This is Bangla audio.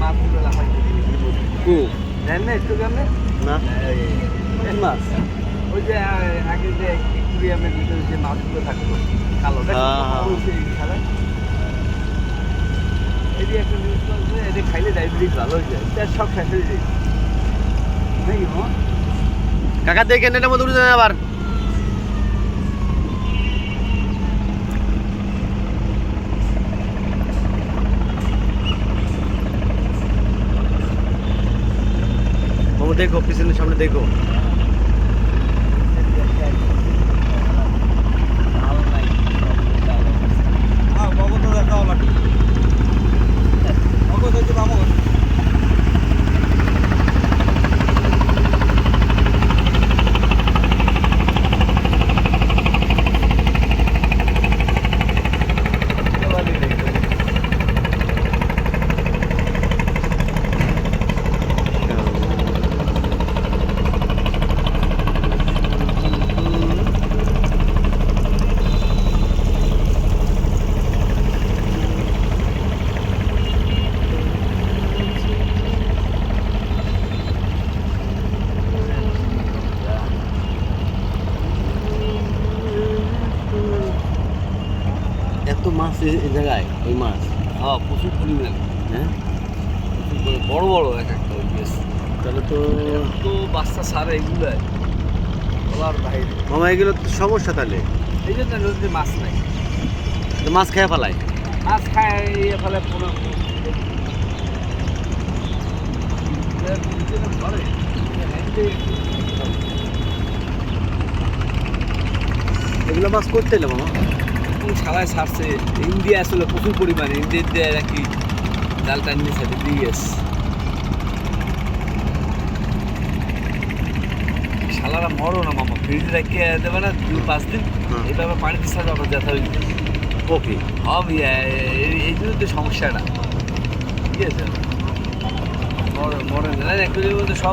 মাছগুলো লাফাই কু দেন না একটু কেমন না কি মাছ ওই যে আগে যে অ্যাকুরিয়ামের ভিতরে যে মাছগুলো থাকতো কালো খেলায় এটি একটা জিনিস বলছে এটি খাইলে ডায়াবেটিস ভালো হয়ে যায় তার সব শেষ হয়ে যায় নাকি মামা কাকা দেখেন এটার মধ্যে উঠে যান আবার মামা দেখো পিছনের সামনে দেখো এত মাছ এই জায়গায় ওই মাছ হ্যাঁ প্রচুর পরিমাণ হ্যাঁ বড় বড় এক একটা ওই বেশ তাহলে তো তো বাচ্চা সারে এগুলাই বলার বাইরে মামা এগুলো তো সমস্যা তাহলে এই জন্য নদীতে মাছ নাই তো মাছ খেয়ে ফেলায় মাছ খায় ইয়ে ফেলে পুরো এগুলো মাছ করতে এলো মামা ছাড়াই ছাড়ছে ইন্ডিয়া আসলে প্রচুর পরিমাণে ইন্ডিয়াতে নাকি জালটা নিয়ে সাথে দিয়ে গেছে শালারা মরো না মামা ফ্রিজে রেখে দেবে না 2-5 দিন এইভাবে পানি দিচ্ছে আবার ব্যথা হয়ে গেছে ওকে হবে এই জন্য তো সমস্যাটা ঠিক আছে মরে মরে না একটু বলতে সব